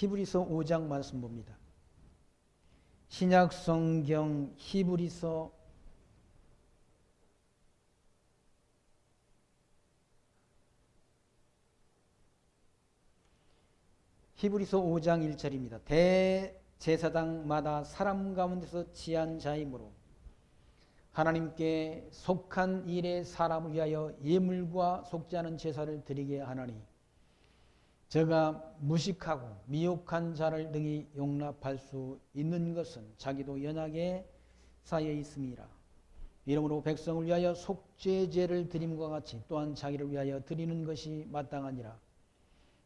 히브리서 5장 말씀 봅니다. 신약 성경 히브리서 5장 1절입니다. 대제사장마다 사람 가운데서 지한 자이므로 하나님께 속한 일에 사람을 위하여 예물과 속지 않은 제사를 드리게 하나니 저가 무식하고 미혹한 자를 능히 용납할 수 있는 것은 자기도 연약에 쌓여 있음이라. 이러므로 백성을 위하여 속죄제를 드림과 같이 또한 자기를 위하여 드리는 것이 마땅하니라.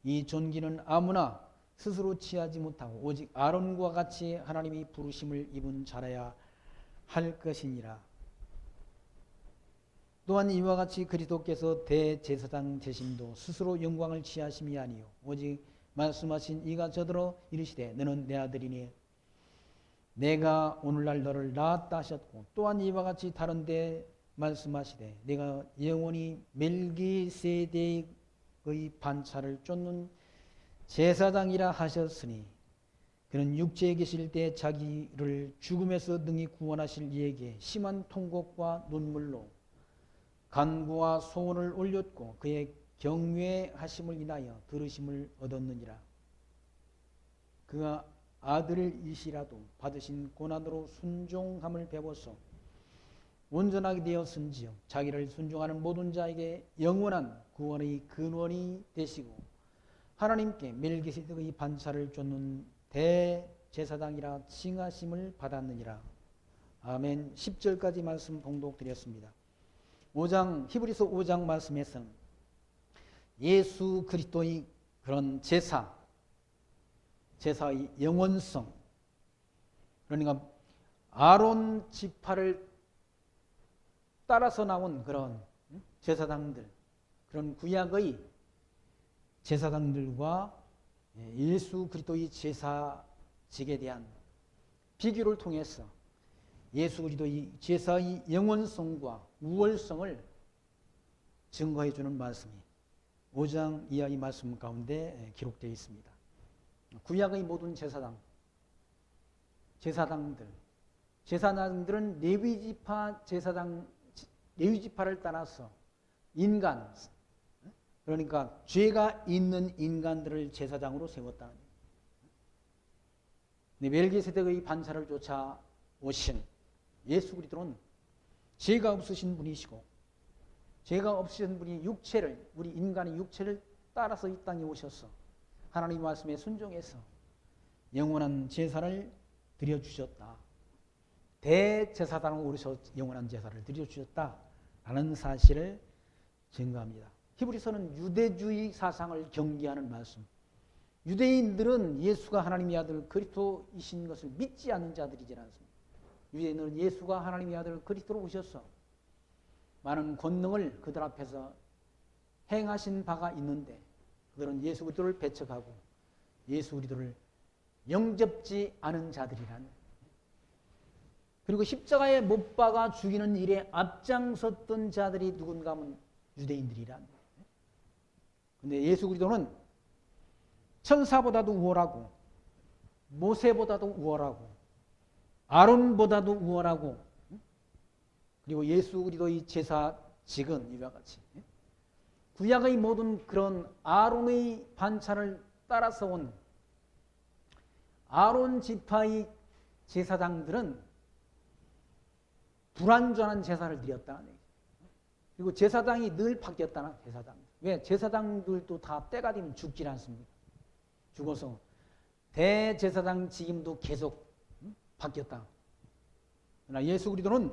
이 존귀는 아무나 스스로 취하지 못하고 오직 아론과 같이 하나님이 부르심을 입은 자라야 할 것이니라. 또한 이와 같이 그리스도께서 대제사장 되심도 스스로 영광을 취하심이 아니요 오직 말씀하신 이가 저더러 이르시되 너는 내 아들이니 내가 오늘날 너를 낳았다 하셨고, 또한 이와 같이 다른데 말씀하시되 내가 영원히 멜기세덱의 반차를 쫓는 제사장이라 하셨으니 그는 육체에 계실 때 자기를 죽음에서 능히 구원하실 이에게 심한 통곡과 눈물로 간구와 소원을 올렸고 그의 경외하심을 인하여 들으심을 얻었느니라. 그가 아들이시라도 받으신 고난으로 순종함을 배워서 온전하게 되었은지요 자기를 순종하는 모든 자에게 영원한 구원의 근원이 되시고 하나님께 멜기세덱의 반차를 쫓는 대제사장이라 칭하심을 받았느니라. 아멘. 10절까지 말씀 봉독드렸습니다. 히브리서 5장 말씀에서는 예수 그리스도의 그런 제사의 영원성, 그러니까 아론 지파를 따라서 나온 그런 제사장들, 그런 구약의 제사장들과 예수 그리스도의 제사직에 대한 비교를 통해서 예수 그리스도의 제사의 영원성과 우월성을 증거해 주는 말씀이 5장 이하의 말씀 가운데 기록되어 있습니다. 구약의 모든 제사장들은 레위지파 레위지파를 따라서 인간, 그러니까 죄가 있는 인간들을 제사장으로 세웠다는 거예요. 멜기세덱의 반차를 쫓아 오신 예수 그리스도는 죄가 없으신 분이시고 죄가 없으신 분이 우리 인간의 육체를 따라서 이 땅에 오셔서 하나님의 말씀에 순종해서 영원한 제사를 드려주셨다. 대제사장으로 오셔서 영원한 제사를 드려주셨다라는 사실을 증거합니다. 히브리서는 유대주의 사상을 경계하는 말씀. 유대인들은 예수가 하나님의 아들 그리스도이신 것을 믿지 않는 자들이지 않습니까? 유대인들은 예수가 하나님의 아들 그리스도로 오셔서 많은 권능을 그들 앞에서 행하신 바가 있는데 그들은 예수 그리스도를 배척하고 예수 그리스도를 영접지 않은 자들이란. 그리고 십자가에 못 박아 죽이는 일에 앞장섰던 자들이 누군가 하면 유대인들이란. 그런데 예수 그리스도는 천사보다도 우월하고 모세보다도 우월하고 아론보다도 우월하고, 그리고 예수 그리스도의 제사직은 이와 같이 구약의 모든 그런 아론의 반차를 따라서 온 아론 지파의 제사장들은 불완전한 제사를 드렸다는 얘기죠. 그리고 제사장이 늘 바뀌었다는 제사장. 왜? 제사장들도 다 때가 되면 죽질 않습니다. 죽어서 대제사장 직임도 계속 바뀌었다. 그러나 예수 그리스도는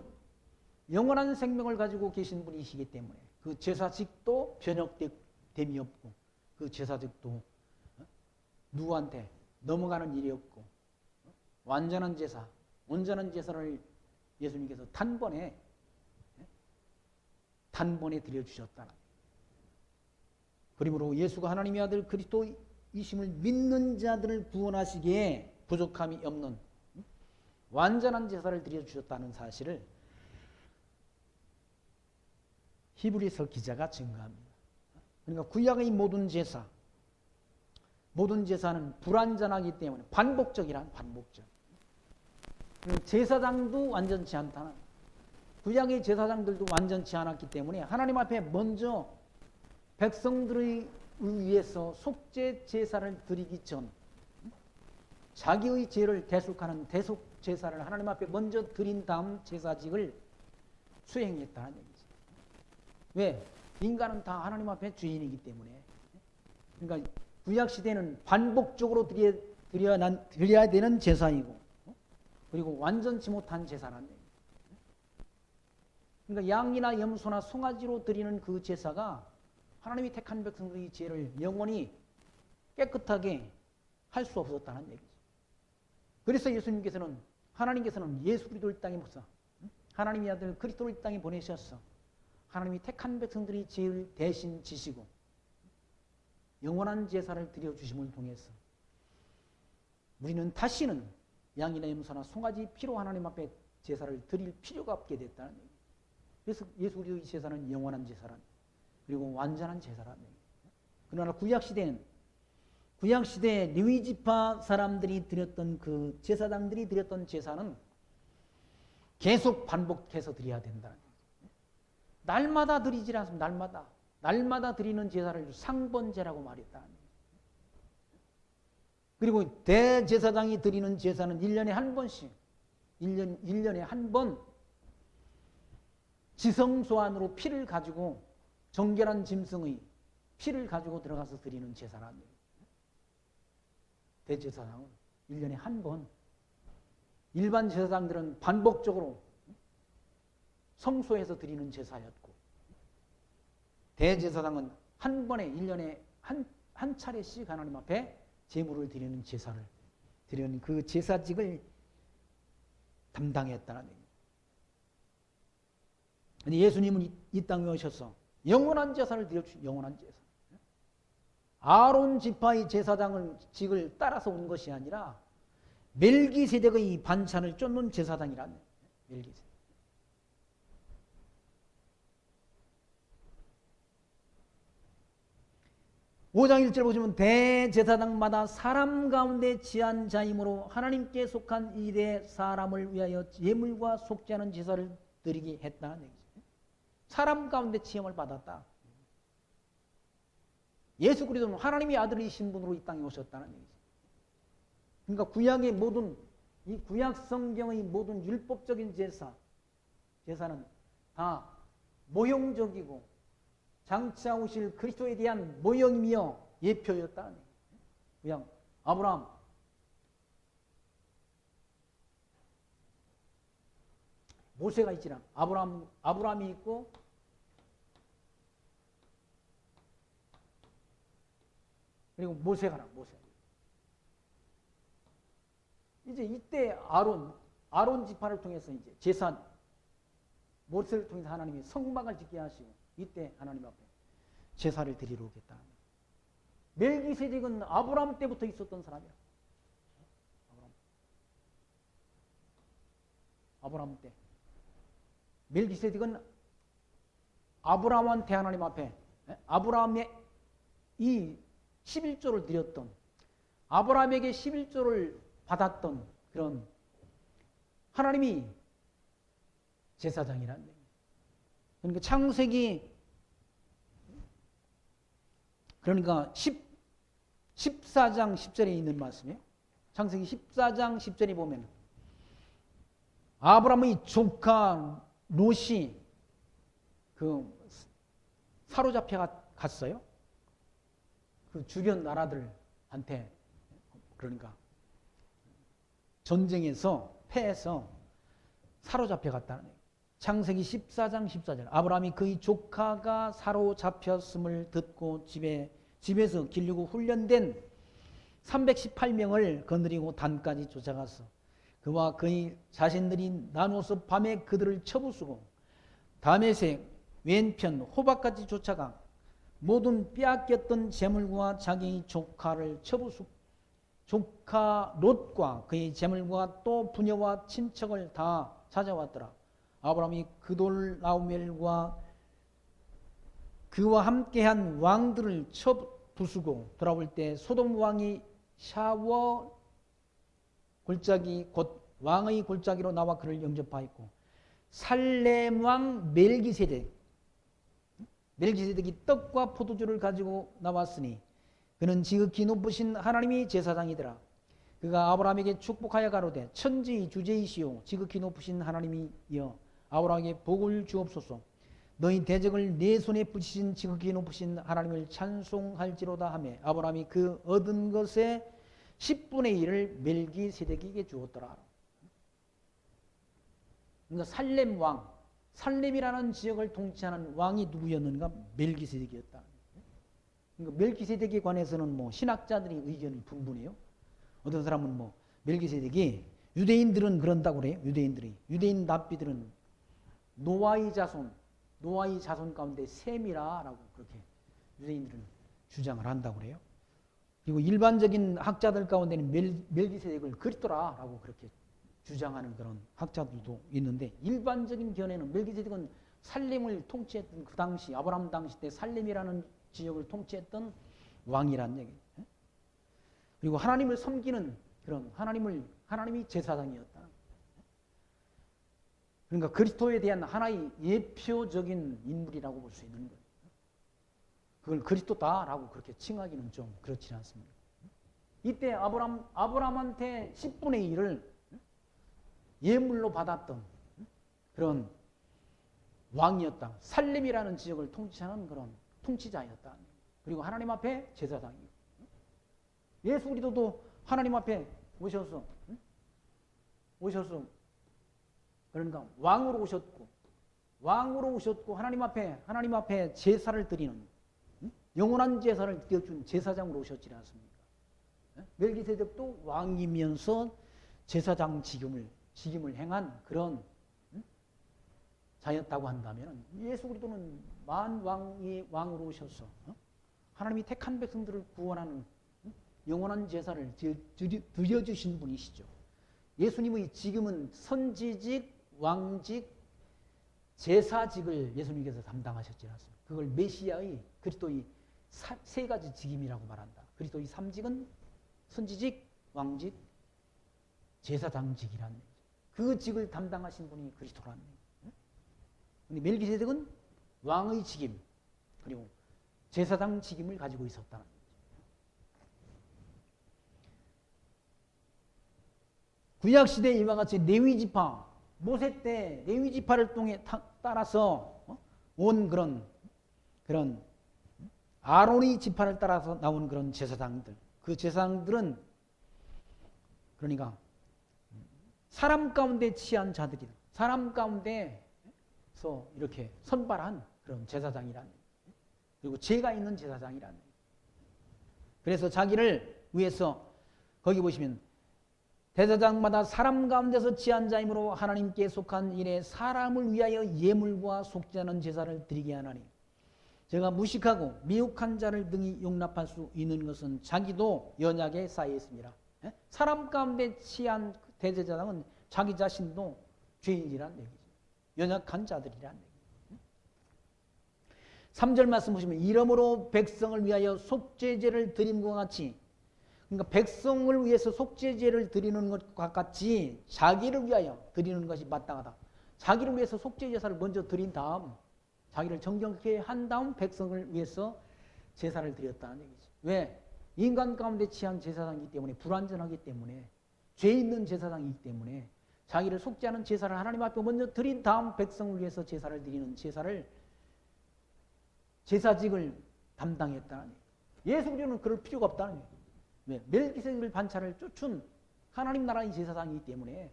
영원한 생명을 가지고 계신 분이시기 때문에 그 제사직도 변혁됨이 없고 그 제사직도 누구한테 넘어가는 일이 없고 완전한 제사, 온전한 제사를 예수님께서 단번에 드려주셨다. 그러므로 예수가 하나님의 아들 그리스도이심을 믿는 자들을 구원하시기에 부족함이 없는 완전한 제사를 드려주셨다는 사실을 히브리서 기자가 증거합니다. 그러니까 구약의 모든 제사, 모든 제사는 불완전하기 때문에 반복적이란 반복적. 제사장도 완전치 않다는, 구약의 제사장들도 완전치 않았기 때문에 하나님 앞에 먼저 백성들을 위해서 속죄 제사를 드리기 전 자기의 죄를 대속하는 대속 제사를 하나님 앞에 먼저 드린 다음 제사직을 수행했다는 얘기죠. 왜? 인간은 다 하나님 앞에 죄인이기 때문에. 그러니까 구약 시대는 반복적으로 드려야 되는 제사이고, 그리고 완전치 못한 제사라는 얘기죠. 그러니까 양이나 염소나 송아지로 드리는 그 제사가 하나님이 택한 백성들의 죄를 영원히 깨끗하게 할 수 없었다는 얘기죠. 그래서 예수님께서는, 하나님께서는 예수 그리스도를 땅에 모셔 하나님의 아들 그리스도를 땅에 보내셨어. 하나님이 택한 백성들의 죄를 대신 지시고 영원한 제사를 드려주심을 통해서 우리는 다시는 양이나 염소나 송아지 피로 하나님 앞에 제사를 드릴 필요가 없게 됐다는 얘기예요. 그래서 예수 그리스도의 제사는 영원한 제사란, 그리고 완전한 제사라는 얘기예요. 그러나 구약시대에 레위지파 사람들이 드렸던 그 제사장들이 드렸던 제사는 계속 반복해서 드려야 된다는 얘기죠. 날마다 드리지 않습니다. 날마다 드리는 제사를 상번제라고 말했다는 얘기죠. 그리고 대제사장이 드리는 제사는 1년에 한 번씩, 1년에 한 번 지성소 안으로 피를 가지고, 정결한 짐승의 피를 가지고 들어가서 드리는 제사라는 얘기죠. 대제사장은 1년에 한 번, 일반 제사장들은 반복적으로 성소에서 드리는 제사였고, 대제사장은 한 번에 1년에 한 차례씩 하나님 앞에 제물을 드리는 제사를 드리는 그 제사직을 담당했다는 얘기입니다. 예수님은 이 땅에 오셔서 영원한 제사를 드려주신 영원한 제사. 아론 지파의 제사장직을 따라서 온 것이 아니라 멜기세덱의 반찬을 쫓는 제사장이라는 멜기세덱. (5장 1절) 보시면 대제사장마다 사람 가운데 지한 자이므로 하나님께 속한 이대 사람을 위하여 예물과 속죄하는 제사를 드리게 했다는 얘기죠. 사람 가운데 지음을 받았다. 예수 그리스도는 하나님의 아들이신 분으로 이 땅에 오셨다는 얘기죠. 그러니까 구약의 모든, 이 구약 성경의 모든 율법적인 제사는 다 모형적이고 장차 오실 그리스도에 대한 모형이며 예표였다는 얘기죠. 그냥 아브라함, 모세가 있지라. 아브라함이 있고 그리고 모세가 모세. 이제 이때 아론 지파를 통해서 이제 제사, 모세를 통해서 하나님이 성막을 짓게 하시고 이때 하나님 앞에 제사를 드리러 오겠다. 멜기세덱은 아브라함 때부터 있었던 사람이야. 아브라함 때. 멜기세덱은 아브라함한테 하나님 앞에 아브라함의 이 11조를 드렸던, 아브라함에게 11조를 받았던 그런 하나님이 제사장이라는 얘기예요. 그러니까 창세기, 그러니까 14장 10절에 있는 말씀이에요. 창세기 14장 10절에 보면 아브라함의 조카 롯이 사로잡혀 갔어요. 그 주변 나라들한테, 그러니까 전쟁에서 패해서 사로잡혀 갔다는 얘기예요. 창세기 14장 14절. 아브라함이 그의 조카가 사로잡혔음을 듣고 집에서 기르고 훈련된 318명을 거느리고 단까지 쫓아갔어. 그와 그의 자신들이 나누어서 밤에 그들을 쳐부수고 다메섹 왼편 호박까지 쫓아가 모든 빼앗겼던 재물과 자기의 조카를 쳐부수고 조카 롯과 그의 재물과 또 부녀와 친척을 다 찾아왔더라. 아브라함이 그돌라오멜과 그와 함께한 왕들을 부수고 돌아올 때 소돔 왕이 샤워 골짜기 곧 왕의 골짜기로 나와 그를 영접하였고 살렘 왕 멜기세덱이 떡과 포도주를 가지고 나왔으니 그는 지극히 높으신 하나님이 제사장이더라. 그가 아브라함에게 축복하여 가로되 천지의 주제이시오 지극히 높으신 하나님이여 아브라함에게 복을 주옵소서. 너희 대적을 내 손에 붙이신 지극히 높으신 하나님을 찬송할지로다 하며 아브라함이 그 얻은 것의 10분의 1을 멜기세덱에게 주었더라. 그러니까 살렘 왕, 살렘이라는 지역을 통치하는 왕이 누구였는가? 멜기세덱이었다. 그러니까 멜기세덱에 관해서는 뭐 신학자들이 의견이 분분해요. 어떤 사람은 뭐 멜기세덱이 유대인들은 그런다고 그래요. 유대인 납비들은 노아의 자손 가운데 셈이라라고 그렇게 유대인들은 주장을 한다고 그래요. 그리고 일반적인 학자들 가운데는 멜기세덱을 그리스도라라고 그렇게 주장하는 그런 학자들도 있는데 일반적인 견해는 멜기세덱은 살렘을 통치했던 그 당시 아브라함 당시 때 살렘이라는 지역을 통치했던 왕이란 얘기예요. 그리고 하나님을 섬기는 그런 하나님이 제사장이었다. 그러니까 그리스도에 대한 하나의 예표적인 인물이라고 볼 수 있는 거예요. 그걸 그리스도다라고 그렇게 칭하기는 좀 그렇지 않습니다. 이때 아브라함한테 10분의 1을 예물로 받았던 그런 왕이었다. 살렘이라는 지역을 통치하는 그런 통치자였다. 그리고 하나님 앞에 제사장이고 예수 그리스도도 하나님 앞에 오셔서 그러니까 왕으로 오셨고 하나님 앞에 제사를 드리는 영원한 제사를 드려준 제사장으로 오셨지 않습니까? 멜기세덱도 왕이면서 제사장 직임을 행한 그런 자였다고 한다면 예수 그리스도는 만왕의 왕으로 오셔서 하나님이 택한 백성들을 구원하는 영원한 제사를 드려주신 분이시죠. 예수님의 직임은 선지직, 왕직, 제사직을 예수님께서 담당하셨지 않습니까? 그걸 메시아의 그리스도의 세 가지 직임이라고 말한다. 그리스도의 3직은 선지직, 왕직, 제사장직이라는 얘기죠. 그 직을 담당하신 분이 그리스도라는 얘기죠. 그런데 멜기세덱은 왕의 직임 그리고 제사장 직임을 가지고 있었다는 얘기죠. 구약시대에 이와 같이 레위지파, 모세 때 레위지파를 따라서 온 그런 아론의 지파를 따라서 나온 그런 제사장들, 그 제사장들은 그러니까 사람 가운데 취한 자들이다. 사람 가운데서 이렇게 선발한 그런 제사장이라는 얘기예요. 그리고 죄가 있는 제사장이라는 얘기예요. 그래서 자기를 위해서 거기 보시면 대제사장마다 사람 가운데서 취한 자이므로 하나님께 속한 일에 사람을 위하여 예물과 속지 않은 제사를 드리게 하나니 제가 무식하고 미혹한 자를 등이 용납할 수 있는 것은 자기도 연약에 쌓여 있습니다. 사람 가운데 취한 대제사장은 자기 자신도 죄인이라는 얘기죠. 연약한 자들이라는 얘기죠. 3절 말씀 보시면 이러므로 백성을 위하여 속죄제를 드림과 같이 그러니까 백성을 위해서 속죄제를 드리는 것과 같이 자기를 위하여 드리는 것이 마땅하다. 자기를 위해서 속죄제사를 먼저 드린 다음 자기를 정결케 한 다음 백성을 위해서 제사를 드렸다는 얘기죠. 왜? 인간 가운데 취한 제사장이기 때문에 불완전하기 때문에 죄 있는 제사장이기 때문에 자기를 속죄하는 제사를 하나님 앞에 먼저 드린 다음 백성을 위해서 제사를 드리는 제사직을 담당했다는 얘기예요. 예수 그리스도는 그럴 필요가 없다는 얘기예요. 왜? 멜기세덱을 반차를 쫓은 하나님 나라의 제사장이기 때문에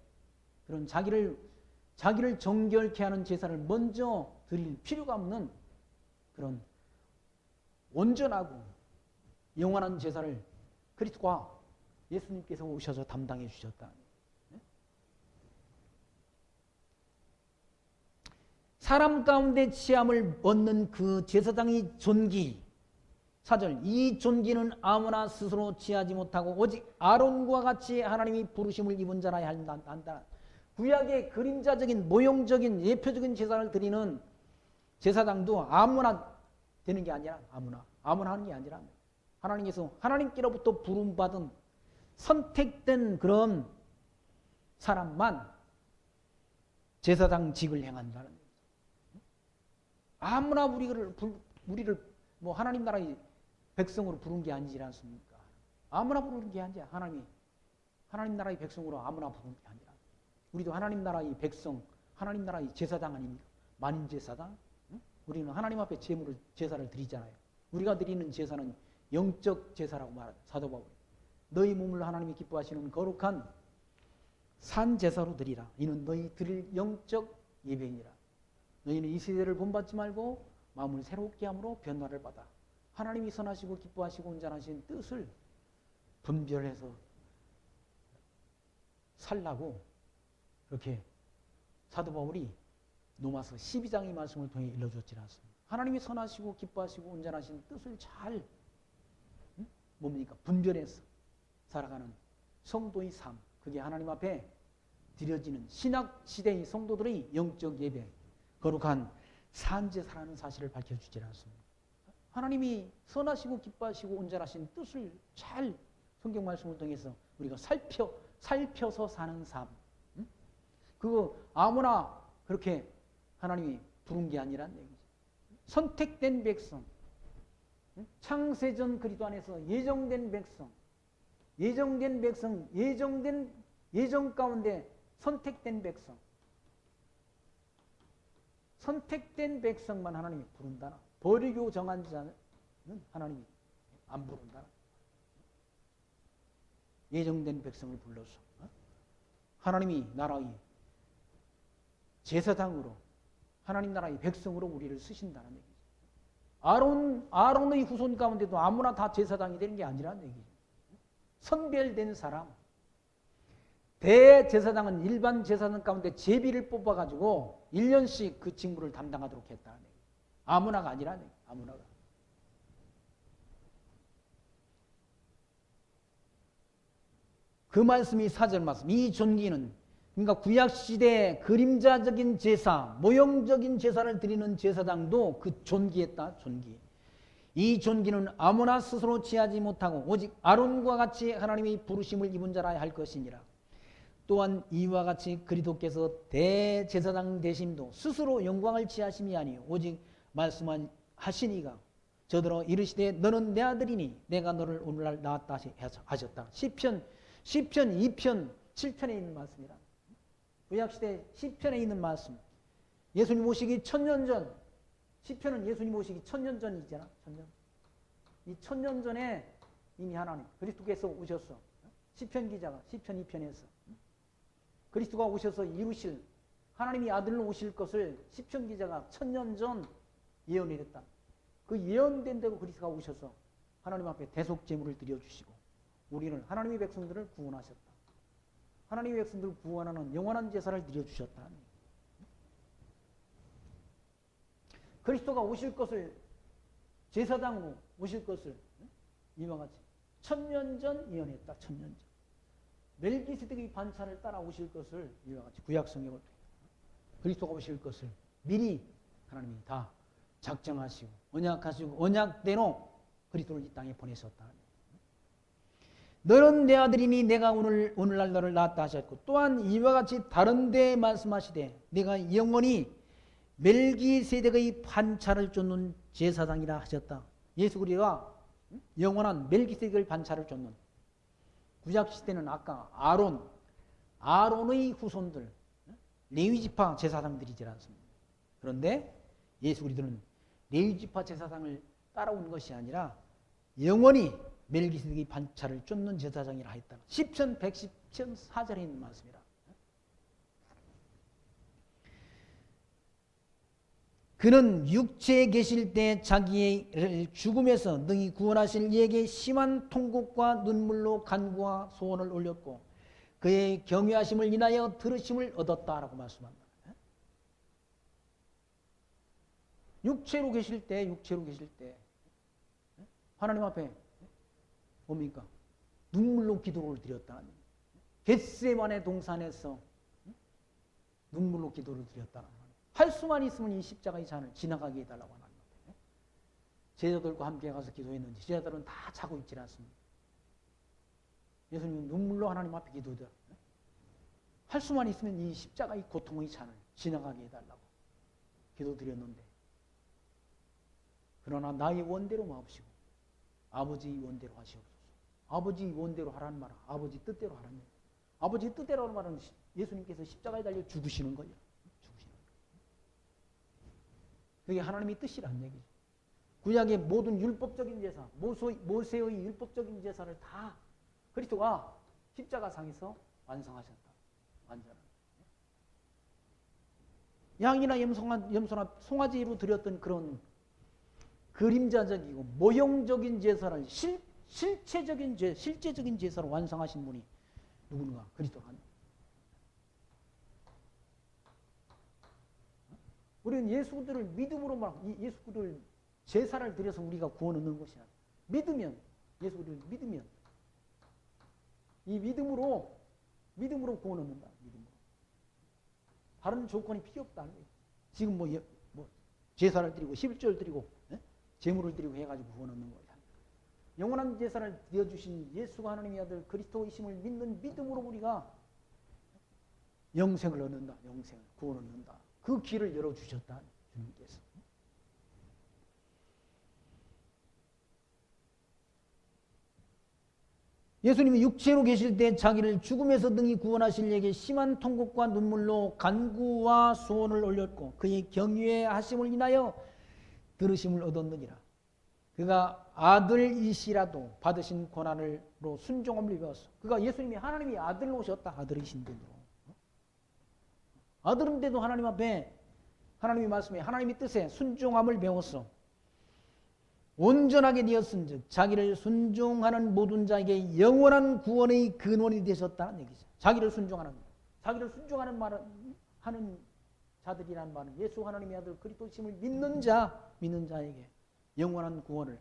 그런 자기를 정결케 하는 제사를 먼저 드릴 필요가 없는 그런 온전하고 영원한 제사를 그리스도가 예수님께서 오셔서 담당해 주셨다. 사람 가운데 취함을 얻는 그 제사장의 존귀 4절 이 존귀는 아무나 스스로 취하지 못하고 오직 아론과 같이 하나님이 부르심을 입은 자라야 한다. 구약의 그림자적인 모형적인 예표적인 제사를 드리는 제사장도 아무나 되는 게 아니라 아무나 하는 게 아니라 하나님께서 하나님께로부터 부름받은 선택된 그런 사람만 제사장직을 행한다는 거죠. 아무나 우리를 뭐 하나님 나라의 백성으로 부른 게 아니지 않습니까? 아무나 부르는 게 아니야. 하나님 나라의 백성으로 아무나 부르는 게 아니라. 우리도 하나님 나라의 백성, 하나님 나라의 제사장 아닙니까? 만인 제사장. 응? 우리는 하나님 앞에 제사를 드리잖아요. 우리가 드리는 제사는 영적 제사라고 말하죠. 사도 바울이. 너희 몸을 하나님이 기뻐하시는 거룩한 산 제사로 드리라. 이는 너희 드릴 영적 예배니라. 너희는 이 세대를 본받지 말고 마음을 새롭게 함으로 변화를 받아 하나님이 선하시고 기뻐하시고 온전하신 뜻을 분별해서 살라고 그렇게 사도 바울이 로마서 12장의 말씀을 통해 일러줬지 않습니까? 하나님이 선하시고 기뻐하시고 온전하신 뜻을 잘 뭡니까? 분별해서 살아가는 성도의 삶, 그게 하나님 앞에 드려지는 신학 시대의 성도들의 영적 예배, 거룩한 산제사라는 사실을 밝혀주지 않습니다. 하나님이 선하시고 기뻐하시고 온전하신 뜻을 잘 성경 말씀을 통해서 우리가 살펴서 사는 삶, 그거 아무나 그렇게 하나님이 부른 게 아니란 얘기죠. 선택된 백성, 창세전 그리스도 안에서 예정된 백성, 예정 가운데 선택된 백성, 선택된 백성만 하나님이 부른다. 버리고 정한 자는 하나님이 안 부른다. 예정된 백성을 불러서 하나님이 나라의 제사장으로 하나님 나라의 백성으로 우리를 쓰신다는 얘기죠. 아론의 후손 가운데도 아무나 다 제사장이 되는 게 아니라는 얘기죠. 선별된 사람. 대제사장은 일반 제사장 가운데 제비를 뽑아가지고 1년씩 그 직무를 담당하도록 했다는 얘기죠. 아무나가 아니라는 얘기죠. 아무나가. 그 말씀이 4절 말씀. 이 존귀는 그러니까 구약시대의 그림자적인 제사, 모형적인 제사를 드리는 제사장도 그 존귀했다. 존귀. 이 존귀는 아무나 스스로 취하지 못하고 오직 아론과 같이 하나님의 부르심을 입은 자라 할 것이니라. 또한 이와 같이 그리스도께서 대제사장 되심도 스스로 영광을 취하심이 아니요 오직 말씀하시니가 저더러 이르시되 너는 내 아들이니 내가 너를 오늘날 낳았다 하셨다. 시편 2편 7편에 있는 말씀이라. 구약시대 시편에 있는 말씀. 예수님 오시기 1000년 전, 시편은 예수님 오시기 1000년 전이잖아. 1000년. 이 1000년 전에 이미 하나님 그리스도께서 오셨어. 시편 기자가 시편 2편에서 그리스도가 오셔서 이루실 하나님이 아들로 오실 것을 시편 기자가 1000년 전 예언했다. 그 예언된 대로 그리스도가 오셔서 하나님 앞에 대속 제물을 드려주시고 우리는 하나님의 백성들을 구원하셨다. 하나님의 백성들을 구원하는 영원한 제사를 드려주셨다. 그리스도가 오실 것을 제사장으로 오실 것을 이와 같이 1000년 전 예언했다. 1000년 전. 멜기세덱의 반차를 따라 오실 것을 이와 같이 구약 성경을 그리스도가 오실 것을 미리 하나님이 다 작정하시고 언약하시고 언약대로 그리스도를 이 땅에 보내셨다. 너는 내 아들이니 내가 오늘날 너를 낳았다 하셨고 또한 이와 같이 다른 데 말씀하시되 내가 영원히 멜기세덱의 반차를 쫓는 제사장이라 하셨다. 예수 그리스도가 영원한 멜기세덱의 반차를 쫓는 구약시대는 아까 아론의 후손들 레위지파 제사장들이지 않습니다. 그런데 예수 그리스도는 레위지파 제사장을 따라온 것이 아니라 영원히 멜기세덱의 반차를 쫓는 제사장이라 했다. 10편 110편 4절에 있는 말씀이라. 그는 육체에 계실 때 자기의 죽음에서 능히 구원하실 이에게 심한 통곡과 눈물로 간구와 소원을 올렸고 그의 경외하심을 인하여 들으심을 얻었다라고 말씀합니다. 육체로 계실 때 하나님 앞에 뭡니까? 눈물로 기도를 드렸다는 얘기예요. 겟세마네 동산에서 눈물로 기도를 드렸다는 할 수만 있으면 이 십자가의 잔을 지나가게 해달라고 하나님 앞에 제자들과 함께 가서 기도했는지 제자들은 다 자고 있지 않습니다. 예수님은 눈물로 하나님 앞에 기도드려 할 수만 있으면 이 십자가의 고통의 잔을 지나가게 해달라고 기도드렸는데 그러나 나의 원대로 마옵시고 아버지의 원대로 하시옵소서. 아버지의 원대로 하라는 말은 아버지 뜻대로 하라는 말이에요. 아버지 뜻대로 하는 말은 예수님께서 십자가에 달려 죽으시는 거예요. 죽으시는 거예요. 그게 하나님의 뜻이라는 얘기죠. 구약의 모든 율법적인 제사, 모세의 율법적인 제사를 다 그리스도가 십자가상에서 완성하셨다. 완전한. 양이나 염소나 송아지로 드렸던 그런 그림자적이고 모형적인 제사를 실제적인 제사로 완성하신 분이 누군가? 그리스도가. 우리는 예수들을 믿음으로 예수를 제사를 드려서 우리가 구원 얻는 것이 아니라 믿으면 예수를 믿으면 이 믿음으로 구원 얻는다. 믿음으로. 다른 조건이 필요 없다. 지금 뭐 제사를 드리고 11조를 드리고 제물을 드리고 해가지고 구원 얻는 거야. 영원한 제사를 드려주신 예수가 하나님의 아들 그리스도이심을 믿는 믿음으로 우리가 영생을 얻는다. 영생을 구원 얻는다. 그 길을 열어주셨다. 주님께서. 예수님이 육체로 계실 때 자기를 죽음에서 등이 구원하실 이에게 심한 통곡과 눈물로 간구와 소원을 올렸고 그의 경유의 하심을 인하여 들으심을 얻었느니라. 그가 아들이시라도 받으신 고난으로 순종함을 입었어. 그가 예수님이 하나님이 아들로 오셨다. 아들이신 분으로. 아들인데도 하나님 앞에 하나님의 말씀에 하나님의 뜻에 순종함을 배웠어. 온전하게 되었은즉 자기를 순종하는 모든 자에게 영원한 구원의 근원이 되셨다는 얘기죠. 자기를 순종하는 하는 자들이라는 말은 예수 하나님의 아들 그리스도심을 믿는 자에게 영원한 구원의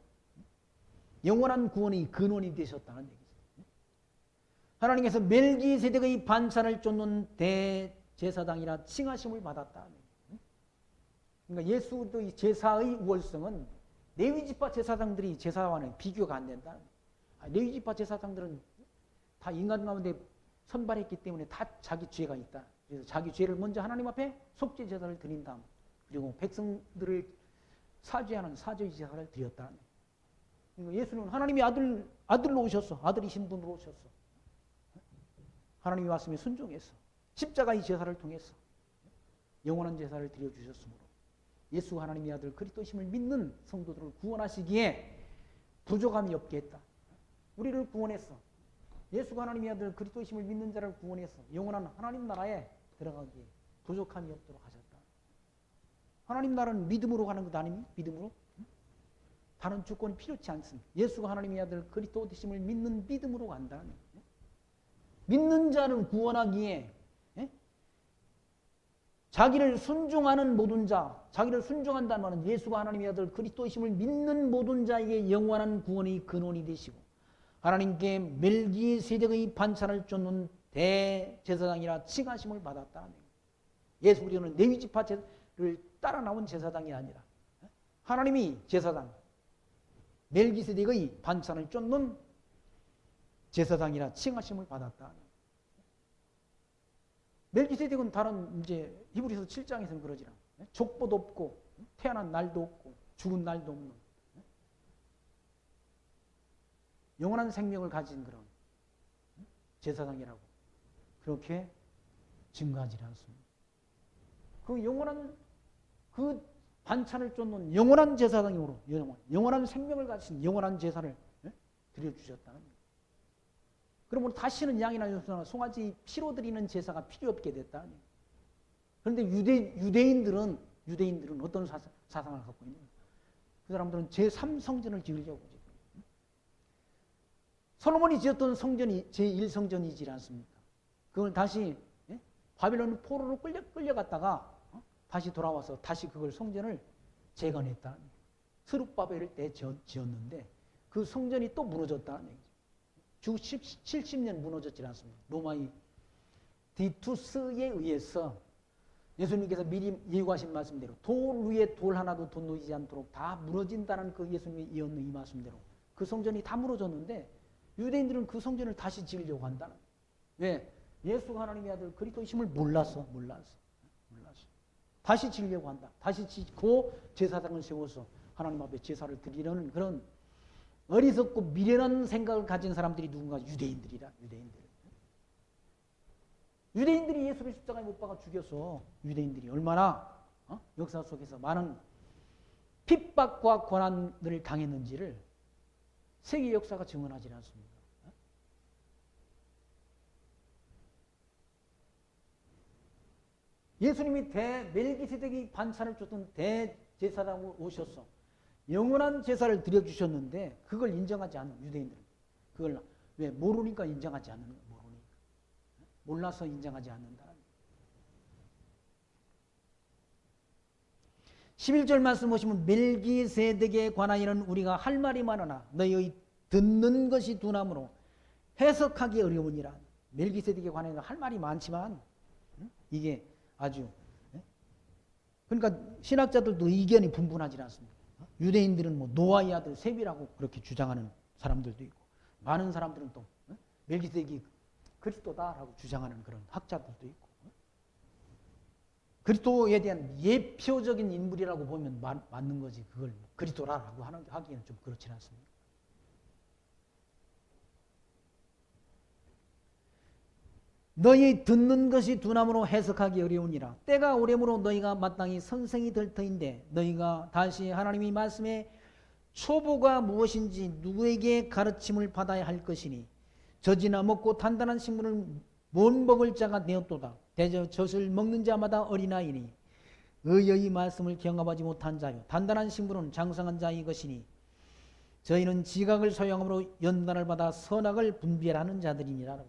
근원이 되셨다는 얘기죠. 하나님께서 멜기세덱의 반찬을 쫓는 대제사장이라 칭하심을 받았다는 얘기죠. 그러니까 예수의 제사의 우월성은 레위지파 제사장들이 제사와는 비교가 안 된다. 레위지파 제사장들은 다 인간 가운데 선발했기 때문에 다 자기 죄가 있다. 그래서 자기 죄를 먼저 하나님 앞에 속죄 제사를 드린 다음 그리고 백성들을 사죄하는 사죄 제사를 드렸다. 그러니까 예수는 하나님의 아들로 오셨어. 아들이신 분으로 오셨어. 하나님의 말씀에 순종했어. 십자가의 제사를 통해서 영원한 제사를 드려주셨으므로 예수 하나님의 아들 그리스도심을 믿는 성도들을 구원하시기에 부족함이 없게 했다. 우리를 구원했어. 예수가 하나님의 아들 그리스도심을 믿는 자를 구원했어. 영원한 하나님 나라에 들어가기에 부족함이 없도록 하셨다. 하나님 나라는 믿음으로 가는 것 아닙니까? 믿음으로? 다른 조건이 필요치 않습니다. 예수가 하나님의 아들 그리스도심을 믿는 믿음으로 간다. 믿는 자를 구원하기에 자기를 순종하는 모든 자, 자기를 순종한다는 말은 예수가 하나님의 아들 그리스도이심을 믿는 모든 자에게 영원한 구원의 근원이 되시고 하나님께 멜기세덱의 반찬을 쫓는 대제사장이라 칭하심을 받았다. 예수 우리는 레위지파를 따라 나온 제사장이 아니라 하나님이 제사장, 멜기세덱의 반찬을 쫓는 제사장이라 칭하심을 받았다. 멜기세덱은 다른 이제 히브리서 7장에서는 그러지라. 족보도 없고 태어난 날도 없고 죽은 날도 없는 영원한 생명을 가진 그런 제사장이라고 그렇게 증거하지 않습니다. 그 영원한 그 반찬을 쫓는 영원한 제사장으로 영원한 생명을 가진 영원한 제사를 드려주셨다는 거예요. 그러면 다시는 양이나 염소나 송아지 피로 드리는 제사가 필요 없게 됐다. 그런데 유대인들은 어떤 사상을 갖고 있는 거예요? 그 사람들은 제3성전을 지으려고 지금. 솔로몬이 지었던 성전이 제1성전이지 않습니까? 그걸 다시 바빌론 포로로 끌려갔다가 다시 돌아와서 다시 그걸 성전을 재건했다. 스룹바벨 때 지었는데 그 성전이 또 무너졌다는 얘기죠. 주 70년 무너졌지 않습니까? 로마의 디투스에 의해서 예수님께서 미리 예고하신 말씀대로 돌 위에 돌 하나도 더 놓이지 않도록 다 무너진다는 그 예수님의 예언의 이 말씀대로 그 성전이 다 무너졌는데 유대인들은 그 성전을 다시 지으려고 한다는. 왜? 예수가 하나님의 아들 그리스도이심을 몰랐어. 다시 지으려고 한다. 다시 짓고 제사장을 세워서 하나님 앞에 제사를 드리려는 그런 어리석고 미련한 생각을 가진 사람들이 누군가 유대인들이라. 유대인들이 예수를 십자가에 못 박아 죽여서 유대인들이 얼마나 역사 속에서 많은 핍박과 고난을 당했는지를 세계 역사가 증언하지 않습니다. 예수님이 멜기세덱이 반찬을 줬던 대제사장으로 오셔서 영원한 제사를 드려주셨는데 그걸 인정하지 않는 유대인들은 그걸 왜? 모르니까 인정하지 않는 거예요. 몰라서 인정하지 않는다. 11절 말씀 보시면 멜기세덱에 관하여는 우리가 할 말이 많으나 너희의 듣는 것이 둔함으로 해석하기 어려우니라. 멜기세덱에 관하여는 할 말이 많지만 이게 아주 그러니까 신학자들도 의견이 분분하지 않습니다. 유대인들은 뭐 노아의 아들 셈이라고 그렇게 주장하는 사람들도 있고 많은 사람들은 또 멜기세덱이 그리스도다라고 주장하는 그런 학자들도 있고 그리스도에 대한 예표적인 인물이라고 보면 맞는 거지 그걸 그리스도라고 하기에는 좀 그렇지 않습니다. 너희 듣는 것이 둔함으로 해석하기 어려우니라. 때가 오래므로 너희가 마땅히 선생이 될 터인데 너희가 다시 하나님의 말씀에 초보가 무엇인지 누구에게 가르침을 받아야 할 것이니 젖이나 먹고 단단한 식물을 못 먹을 자가 되었도다. 대저 젖을 먹는 자마다 어린아이니 의의 말씀을 경험하지 못한 자요 단단한 식물은 장성한 자의 것이니 저희는 지각을 소용함으로 연단을 받아 선악을 분별하는 자들이니라.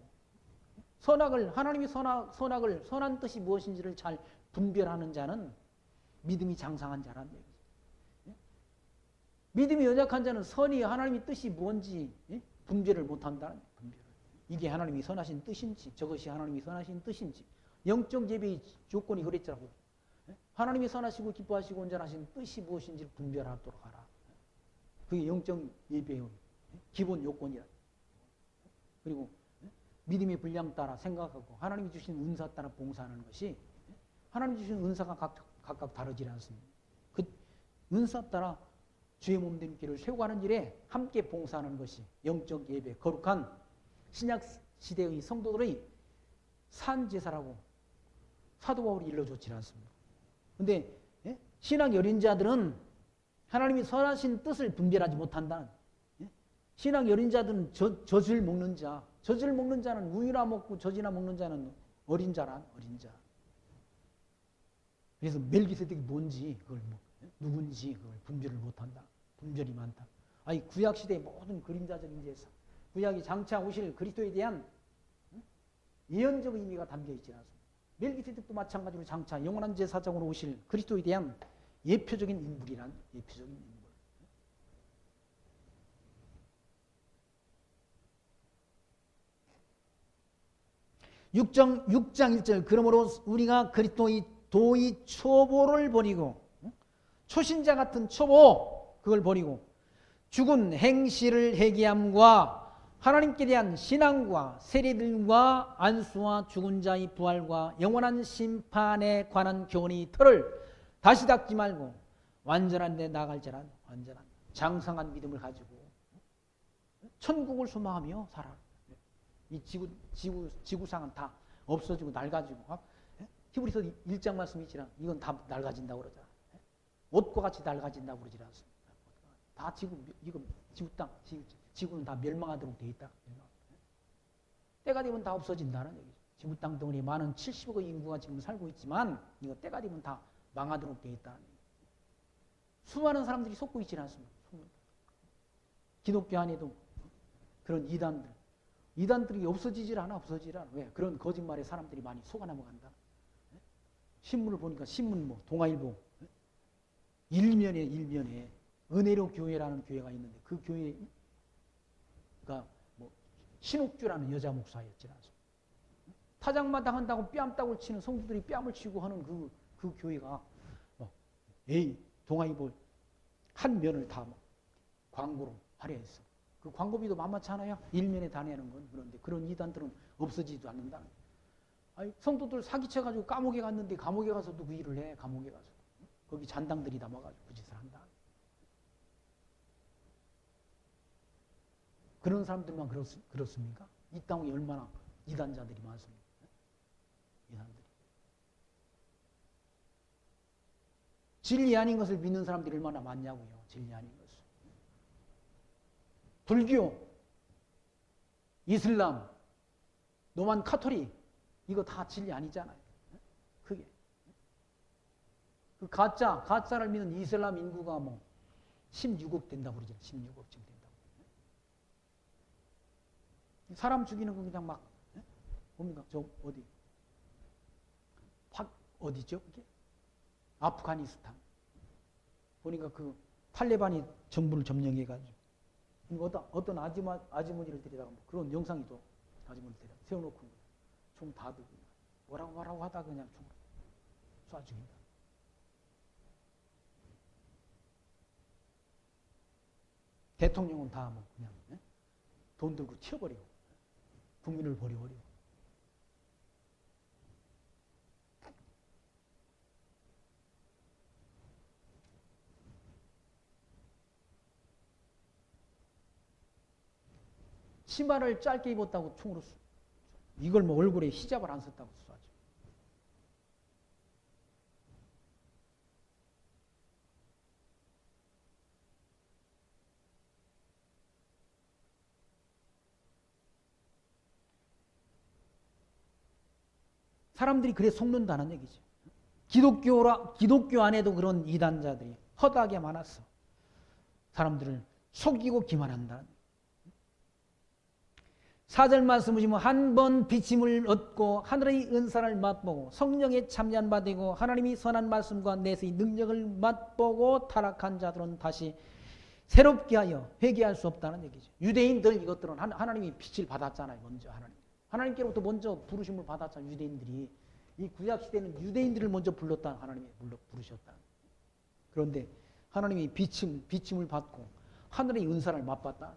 선악을 하나님이 선악을 선한 뜻이 무엇인지를 잘 분별하는 자는 믿음이 장성한 자란 얘기죠. 믿음이 연약한 자는 선이 하나님의 뜻이 뭔지 분별을 못한다는 분별. 이게 하나님이 선하신 뜻인지 저것이 하나님이 선하신 뜻인지 영적 예배의 조건이 그랬더라고요. 하나님이 선하시고 기뻐하시고 온전하신 뜻이 무엇인지를 분별하도록 하라. 그게 영적 예배의 기본 요건이라. 그리고 믿음의 분량 따라 생각하고 하나님이 주신 은사 따라 봉사하는 것이 하나님이 주신 은사가 각각 다르지 않습니다. 그 은사 따라 주의 몸된 길을 세워가는 일에 함께 봉사하는 것이 영적 예배, 거룩한 신약 시대의 성도들의 산제사라고 사도 바울이 일러줬지 않습니다. 그런데 신학 여린 자들은 하나님이 선하신 뜻을 분별하지 못한다는 신학 여린 자들은 젖을 먹는 자, 젖을 먹는 자는 우유나 먹고 젖이나 먹는 자는 어린 자란 어린 자. 그래서 멜기세덱이 뭔지 그걸 누군지 그걸 분별을 못한다. 분별이 많다. 아니 구약 시대의 모든 그림자적인 제사, 구약이 장차 오실 그리스도에 대한 예언적 의미가 담겨 있지 않습니다. 멜기세덱도 마찬가지로 장차 영원한 제사장으로 오실 그리스도에 대한 예표적인 인물이란 예표적인 인물. 6장 1절 그러므로 우리가 그리스도의 도의 초보를 버리고 초신자 같은 초보 그걸 버리고 죽은 행실을 회개함과 하나님께 대한 신앙과 세례들과 안수와 죽은 자의 부활과 영원한 심판에 관한 교훈의 틀을 다시 닫지 말고 완전한 데 나갈 자란 완전한 장성한 믿음을 가지고 천국을 소망하며 살아. 이 지구상은 다 없어지고 낡아지고 히브리서 1장 말씀이 있지만 이건 다 낡아진다고 그러잖아. 옷과 같이 낡아진다고 그러지 않습니다. 다 지구는 다 멸망하도록 되어 있다. 때가 되면 다 없어진다는 얘기죠. 지구 땅 덩어리에 많은 70억의 인구가 지금 살고 있지만 이거 때가 되면 다 망하도록 되어 있다는 얘기죠. 수많은 사람들이 속고 있지는 않습니다. 기독교 안에도 그런 이단들이 없어지질 않아. 왜? 그런 거짓말에 사람들이 많이 속아 넘어간다. 신문을 보니까 동아일보 일면에 은혜로 교회라는 교회가 있는데 그 교회가 신옥주라는 여자 목사였지 않습니까? 타작마당 한다고 뺨따구를 치는 성도들이 뺨을 치고 하는 그 그 교회가 에이 동아일보 한 면을 다 광고로 할애했어. 그 광고비도 만만치 않아요. 일면에 다 내는 건. 그런데 그런 이단들은 없어지지도 않는다. 아니, 성도들 사기쳐가지고 감옥에 갔는데 감옥에 가서도 그 일을 해. 감옥에 가서. 거기 잔당들이 담아가지고 그 짓을 한다. 그런 사람들만 그렇습니까? 이 땅에 얼마나 이단자들이 많습니까? 이단들이. 진리 아닌 것을 믿는 사람들이 얼마나 많냐고요. 진리 아닌 것을. 불교, 이슬람, 로만 카톨릭 이거 다 진리 아니잖아요. 그게. 그 가짜를 믿는 이슬람 인구가 16억 된다고 그러잖아요. 16억쯤 된다고. 사람 죽이는 건 그냥 막 뭡니까? 저 어디죠? 그게? 아프가니스탄. 보니까 그 탈레반이 정부를 점령해가지고 어떤 아주머니를 데려다가 그런 영상이 또 아주머니를 데려다 세워놓고 총 다 들고 뭐라고 하다가 그냥 총으로 쏴 죽인다. 대통령은 다 그냥 돈 들고 튀어버리고 국민을 버려버리고. 치마를 짧게 입었다고 총으로 이걸 얼굴에 히잡을 안 썼다고 쏴죠. 사람들이 그래 속는다는 얘기죠. 기독교 안에도 그런 이단자들이 허다하게 많았어. 사람들을 속이고 기만한다는. 4절 말씀 보시면 한 번 비침을 얻고 하늘의 은사를 맛보고 성령에 참여한 바 되고 하나님이 선한 말씀과 내세의 능력을 맛보고 타락한 자들은 다시 새롭게 하여 회개할 수 없다는 얘기죠. 유대인들 이것들은 하나님이 빛을 받았잖아요. 먼저 하나님께로부터 먼저 부르심을 받았잖아요. 유대인들이. 이 구약시대는 유대인들을 먼저 불렀다. 하나님이 부르셨다. 그런데 하나님이 비침을 받고 하늘의 은사를 맛봤다.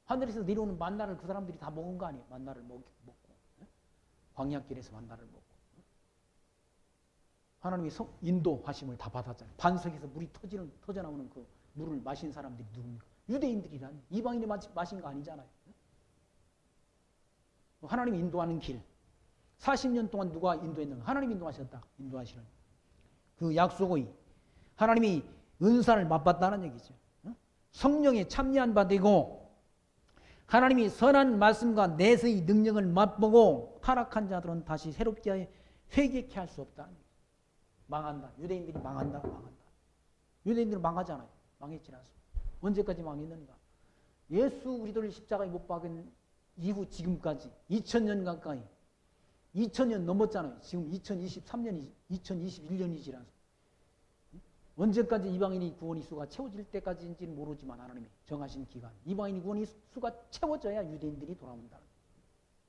하늘에서 내려오는 만나를 그 사람들이 다 먹은 거 아니에요. 만나를 먹고 광야길에서 만나를 먹고 하나님이 인도하심을 다 받았잖아요. 반석에서 물이 터져나오는 그 물을 마신 사람들이 누굽니까? 유대인들이란. 이방인이 마신 거 아니잖아요. 하나님이 인도하는 길. 40년 동안 누가 인도했는가? 하나님이 인도하시는 그 약속의 하나님이 은사를 맛봤다는 얘기죠. 성령에 참여한 바 되고 하나님이 선한 말씀과 내세의 능력을 맛보고 타락한 자들은 다시 새롭게 회개케 할 수 없다. 망한다. 유대인들이 망한다. 유대인들은 망하잖아요. 망했지 않습니까? 언제까지 망했는가? 예수 그리스도를 십자가에 못 박은 이후 지금까지 2000년 가까이 2000년 넘었잖아요. 지금 2023년이 2021년이지 않습니까? 언제까지 이방인이 구원의 수가 채워질 때까지인지는 모르지만 하나님이 정하신 기간 이방인이 구원의 수가 채워져야 유대인들이 돌아온다.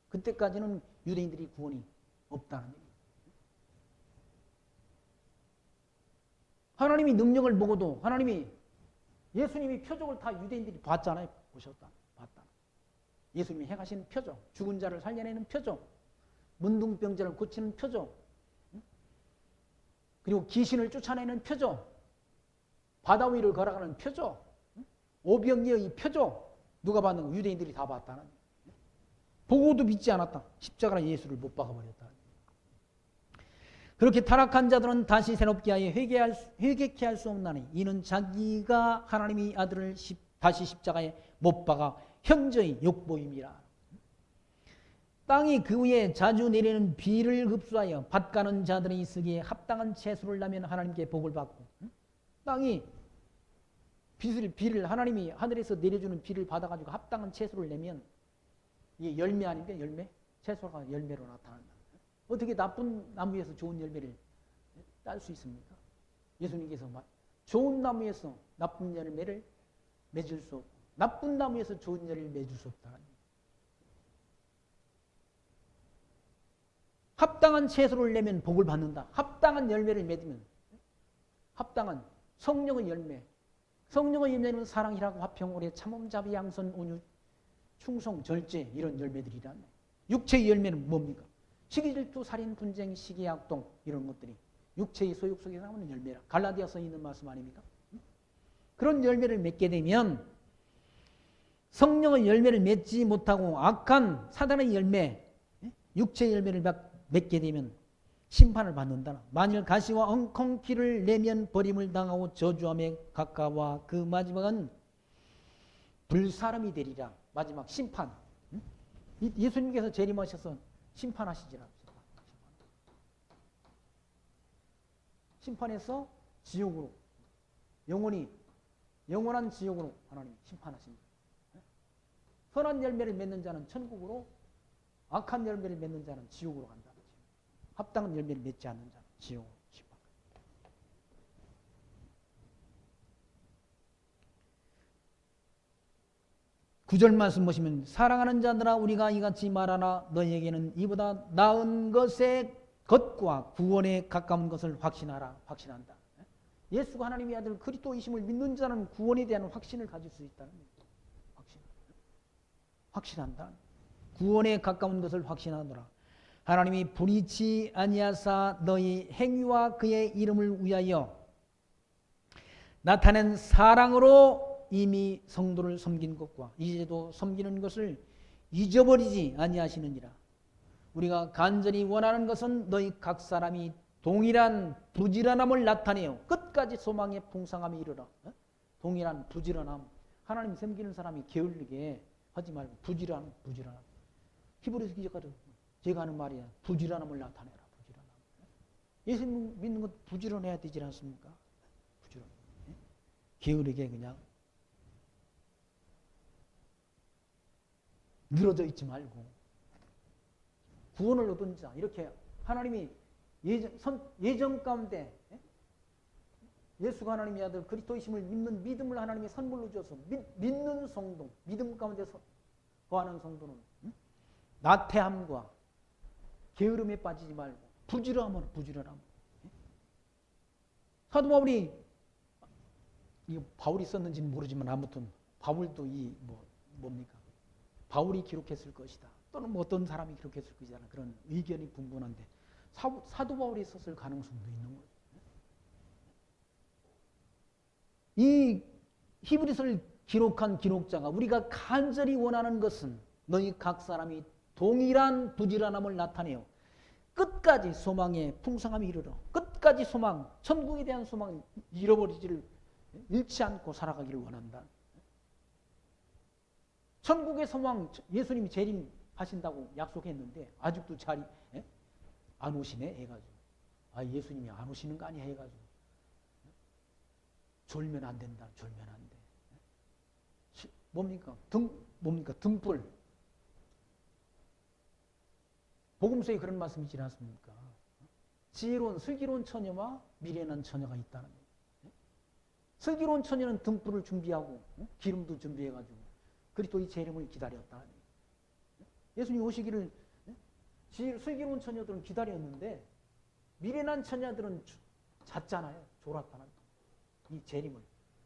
그때까지는 유대인들이 구원이 없다는 얘기예요. 하나님이 능력을 보고도 하나님이 예수님이 표적을 다 유대인들이 봤잖아요. 봤다. 예수님이 행하신 표적, 죽은 자를 살려내는 표적, 문둥병자를 고치는 표적, 그리고 귀신을 쫓아내는 표적, 바다 위를 걸어가는 표적, 오병이어의 표적, 누가 봤는 거? 유대인들이 다 봤다는. 보고도 믿지 않았다. 십자가로 예수를 못 박아버렸다. 그렇게 타락한 자들은 다시 새롭게 하여 회개케 할 수 없나니 이는 자기가 하나님의 아들을 다시 십자가에 못 박아 현저히 욕보임이라. 땅이 그 위에 자주 내리는 비를 흡수하여 밭가는 자들이 쓰기에 합당한 채소를 나면 하나님께 복을 받고, 땅이 비를 하나님이 하늘에서 내려주는 비를 받아가지고 합당한 채소를 내면 이게 열매 아닙니까? 열매? 채소가 열매로 나타난다. 어떻게 나쁜 나무에서 좋은 열매를 딸 수 있습니까? 예수님께서 좋은 나무에서 나쁜 열매를 맺을 수 없고 나쁜 나무에서 좋은 열매를 맺을 수 없다. 합당한 채소를 내면 복을 받는다. 합당한 열매를 맺으면 합당한 성령의 열매. 성령의 열매는 사랑이라고 화평, 오래, 참음, 자비, 양선, 온유, 충성, 절제 이런 열매들이란. 육체의 열매는 뭡니까? 시기, 질투, 살인, 분쟁, 시기, 악동 이런 것들이 육체의 소욕 속에 나오는 열매라. 갈라디아서에 있는 말씀 아닙니까? 그런 열매를 맺게 되면 성령의 열매를 맺지 못하고 악한 사단의 열매, 육체의 열매를 맺게 되면 심판을 받는다. 만일 가시와 엉겅퀴를 내면 버림을 당하고 저주함에 가까워 그 마지막은 불사람이 되리라. 마지막 심판. 예수님께서 재림하셔서 심판하시지라. 심판해서 지옥으로 영원한 지옥으로 하나님 심판하십니다. 선한 열매를 맺는 자는 천국으로, 악한 열매를 맺는 자는 지옥으로 간다. 합당한 열매를 맺지 않는 자는 지옥으로 심판. 9절 말씀 보시면 사랑하는 자들아 우리가 이같이 말하나 너희에게는 이보다 나은 것과 구원에 가까운 것을 확신한다. 예수가 하나님의 아들 그리스도이심을 믿는 자는 구원에 대한 확신을 가질 수 있다는 거예요. 확신한다. 구원에 가까운 것을 확신하노라. 하나님이 불의치 아니하사 너희 행위와 그의 이름을 위하여 나타낸 사랑으로 이미 성도를 섬긴 것과 이제도 섬기는 것을 잊어버리지 아니하시느니라. 우리가 간절히 원하는 것은 너희 각 사람이 동일한 부지런함을 나타내요. 끝까지 소망의 풍성함에 이르러. 동일한 부지런함. 하나님 섬기는 사람이 게을르게 하지 말고 부지런함. 히브리서 기자가도 제가 하는 말이야. 부지런함을 나타내라. 부지런함. 예수 믿는 것 부지런해야 되지 않습니까? 부지런. 게으르게 그냥 늘어져 있지 말고 구원을 얻은 자 이렇게 하나님이 예정 가운데 예수가 하나님의 아들 그리스도이심을 믿는 믿음을 하나님이 선물로 줘서 믿는 성도 믿음 가운데 거하는 성도는 나태함과 게으름에 빠지지 말고 부지런함. 사도 바울이 이거 바울이 썼는지는 모르지만 아무튼 바울도 뭡니까? 바울이 기록했을 것이다. 또는 뭐 어떤 사람이 기록했을 것이다. 그런 의견이 분분한데 사도 바울이 썼을 가능성도 있는 거예요. 이 히브리서를 기록한 기록자가 우리가 간절히 원하는 것은 너희 각 사람이 동일한 부지런함을 나타내요. 끝까지 소망의 풍성함이 이르러 끝까지 소망, 천국에 대한 소망을 잃지 않고 살아가기를 원한다. 천국의 소망 예수님이 재림하신다고 약속했는데 아직도 안 오시네 해가지고 예수님이 안 오시는 거 아니야 해가지고 졸면 안 된다. 졸면 안 돼. 뭡니까? 등불. 복음서에 그런 말씀이 있지 않습니까? 지혜로운 슬기로운 처녀와 미련한 처녀가 있다는 거예요. 슬기로운 처녀는 등불을 준비하고 기름도 준비해가지고 그리스도의 재림을 기다렸다. 예수님 오시기를 슬기로운 처녀들은 기다렸는데 미련한 처녀들은 잤잖아요. 졸았다는 이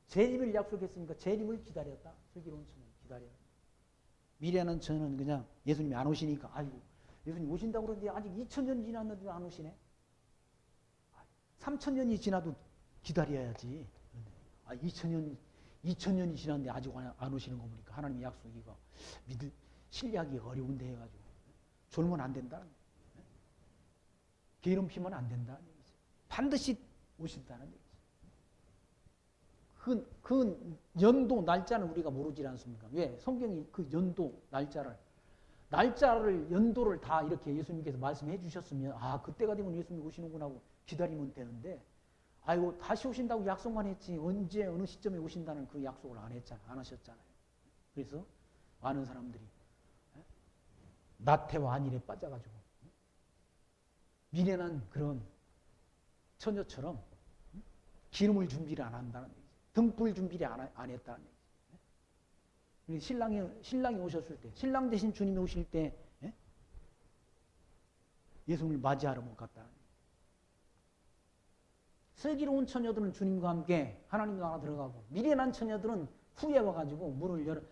재림을 약속했으니까 재림을 기다렸다. 슬기로운 처녀는 기다렸다. 미련한 처녀는 그냥 예수님이 안 오시니까 아이고 예수님 오신다고 그러는데 아직 2000년 지났는데 안 오시네. 3000년이 지나도 기다려야지. 2000년이 지났는데 아직 안 오시는 거 보니까 하나님 약속이가 신뢰하기 어려운데 해가지고 졸면 안 된다. 게으름 피면 안 된다. 반드시 오신다는 얘기죠. 그 연도 날짜는 우리가 모르지 않습니까? 왜? 성경이 그 연도 연도를 다 이렇게 예수님께서 말씀해 주셨으면 그때가 되면 예수님이 오시는구나 하고 기다리면 되는데 아이고 다시 오신다고 약속만 했지 언제 어느 시점에 오신다는 그 약속을 안 하셨잖아요. 그래서 많은 사람들이 나태와 안일에 빠져가지고 미련한 그런 처녀처럼 기름을 준비를 안 한다는 얘기죠. 등불 준비를 안 했다는 얘기죠. 신랑이 오셨을 때 신랑 대신 주님이 오실 때 예수님을 맞이하러 못 갔다. 슬기로운 처녀들은 주님과 함께 하나님 나라 들어가고 미련한 처녀들은 후에 와가지고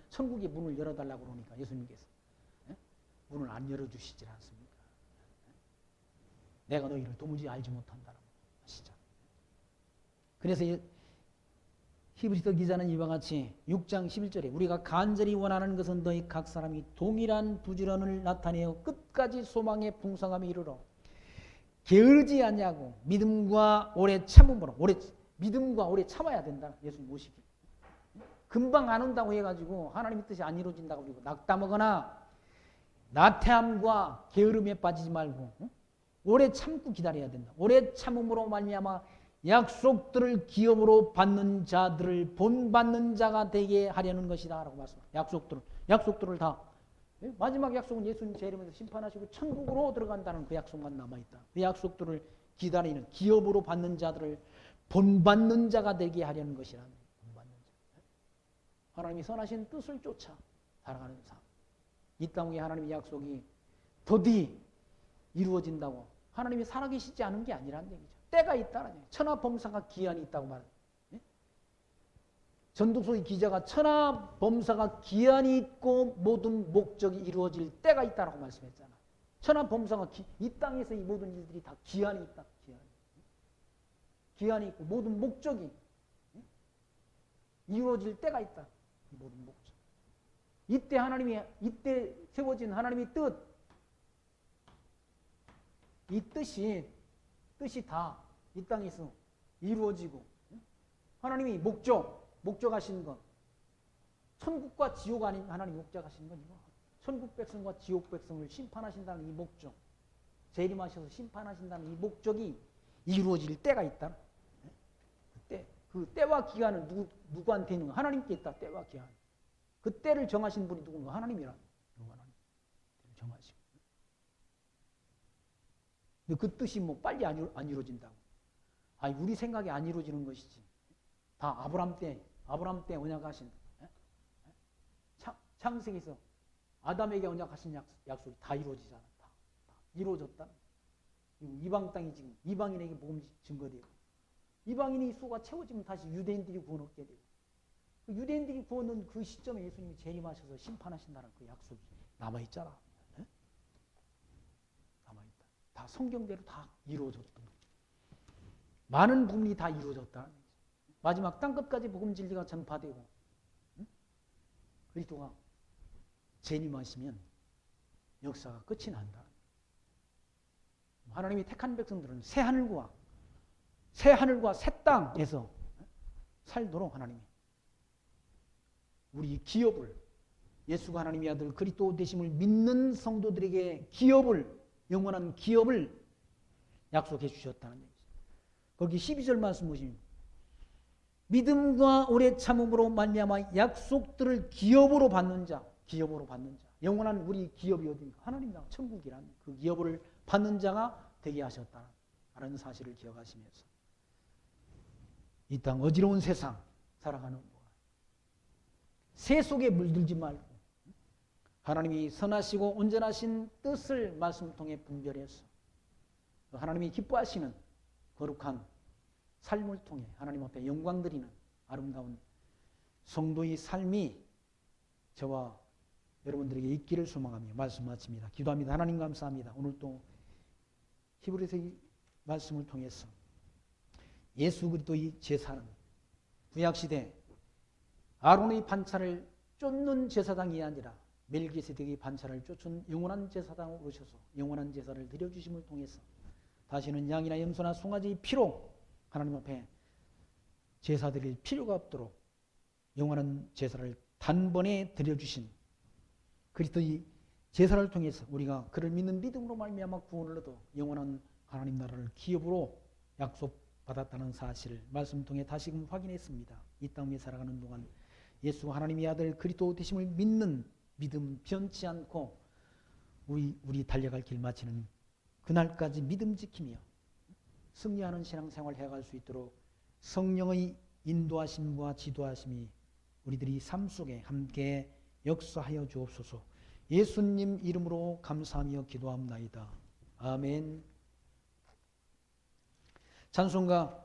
천국의 문을 열어달라고 그러니까 예수님께서 문을 안 열어주시질 않습니까? 내가 너희를 도무지 알지 못한다라고 하시죠. 그래서 히브리서 기자는 이와 같이 6장 11절에 우리가 간절히 원하는 것은 너희 각 사람이 동일한 부지런을 나타내어 끝까지 소망의 풍성함에 이르러 게으르지 아니하고 믿음과 오래 참음으로 믿음과 오래 참아야 된다. 예수님 모시기. 금방 안 온다고 해가지고 하나님의 뜻이 안 이루어진다고 그러고 낙담하거나 나태함과 게으름에 빠지지 말고 오래 참고 기다려야 된다. 오래 참음으로 말미암아 약속들을 기업으로 받는 자들을 본받는 자가 되게 하려는 것이다 라고 말씀합니다. 약속들을 다 마지막 약속은 예수님 재림에서 심판하시고 천국으로 들어간다는 그 약속만 남아있다. 그 약속들을 기다리는 기업으로 받는 자들을 본받는 자가 되게 하려는 것이라는 본받는 자. 하나님이 선하신 뜻을 쫓아 살아가는 삶. 이 땅에 하나님의 약속이 더디 이루어진다고 하나님이 살아계시지 않은 게 아니라는 얘기죠. 때가 있다는 얘기죠. 천하범사가 기한이 있다고 말합니다. 전도서의 기자가 천하범사가 기한이 있고 모든 목적이 이루어질 때가 있다고 말씀했잖아. 천하범사가 이 땅에서 이 모든 일들이 다 기한이 있다. 기한이 있고 모든 목적이 이루어질 때가 있다. 이 모든 목적. 이때 세워진 하나님의 뜻, 이 뜻이 다 이 땅에서 이루어지고 하나님이 목적하신 것, 천국과 지옥 아닌 하나님 목적하신 건 이거. 천국 백성과 지옥 백성을 심판하신다는 이 목적, 재림하셔서 심판하신다는 이 목적이 이루어질 때가 있다. 그 때와 기한은 누구한테 있는 거? 하나님께 있다. 때와 기한. 그 때를 정하신 분이 누군가? 하나님이라. 하나님 정하시고. 근데 그 뜻이 뭐 빨리 안 이루어진다고. 아니 우리 생각이 안 이루어지는 것이지. 다 아브라함 때 언약하신 창세기에서 아담에게 언약하신 약속이 다 이루어지잖아. 다 이루어졌다. 이방 땅이 지금 이방인에게 복음 증거되고 이방인의 수가 채워지면 다시 유대인들이 구원 얻게 되고 그 유대인들이 구원 얻는 그 시점에 예수님이 재림하셔서 심판하신다는 그 약속이 남아있잖아. 남아있다. 다 성경대로 다 이루어졌던 많은 부분이 다 이루어졌다. 마지막 땅끝까지 복음 진리가 전파되고 그리스도가 재림하시면 역사가 끝이 난다. 하나님이 택한 백성들은 새 하늘과 새 땅에서 살도록 하나님이 우리 기업을 예수가 하나님의 아들 그리스도 되심을 믿는 성도들에게 영원한 기업을 약속해 주셨다는 얘기죠. 거기 12절 말씀 보시면 믿음과 오래 참음으로 말미암아 약속들을 기업으로 받는 자 영원한 우리 기업이 어디입니까? 하나님 나라 천국이란 그 기업을 받는 자가 되게 하셨다는 사실을 기억하시면서 이 땅 어지러운 세상 살아가는 동안 새 속에 물들지 말고 하나님이 선하시고 온전하신 뜻을 말씀을 통해 분별해서 하나님이 기뻐하시는 거룩한 삶을 통해 하나님 앞에 영광 드리는 아름다운 성도의 삶이 저와 여러분들에게 있기를 소망하며 말씀 마칩니다. 기도합니다. 하나님 감사합니다. 오늘 또 히브리서 이 말씀을 통해서 예수 그리스도의 제사는 구약시대 아론의 반차를 쫓는 제사장이 아니라 멜기세덱의 반차를 쫓은 영원한 제사장으로 오셔서 영원한 제사를 드려주심을 통해서 다시는 양이나 염소나 송아지의 피로 하나님 앞에 제사 드릴 필요가 없도록 영원한 제사를 단번에 드려주신 그리스도의 제사를 통해서 우리가 그를 믿는 믿음으로 말미암아 구원을 얻어 영원한 하나님 나라를 기업으로 약속받았다는 사실을 말씀 통해 다시금 확인했습니다. 이 땅에 살아가는 동안 예수가 하나님의 아들 그리스도 되심을 믿는 믿음 변치 않고 우리 달려갈 길 마치는 그날까지 믿음 지키며 승리하는 신앙생활을 해갈 수 있도록 성령의 인도하심과 지도하심이 우리들이 삶 속에 함께 역사하여 주옵소서. 예수님 이름으로 감사하며 기도합나이다. 아멘. 찬송가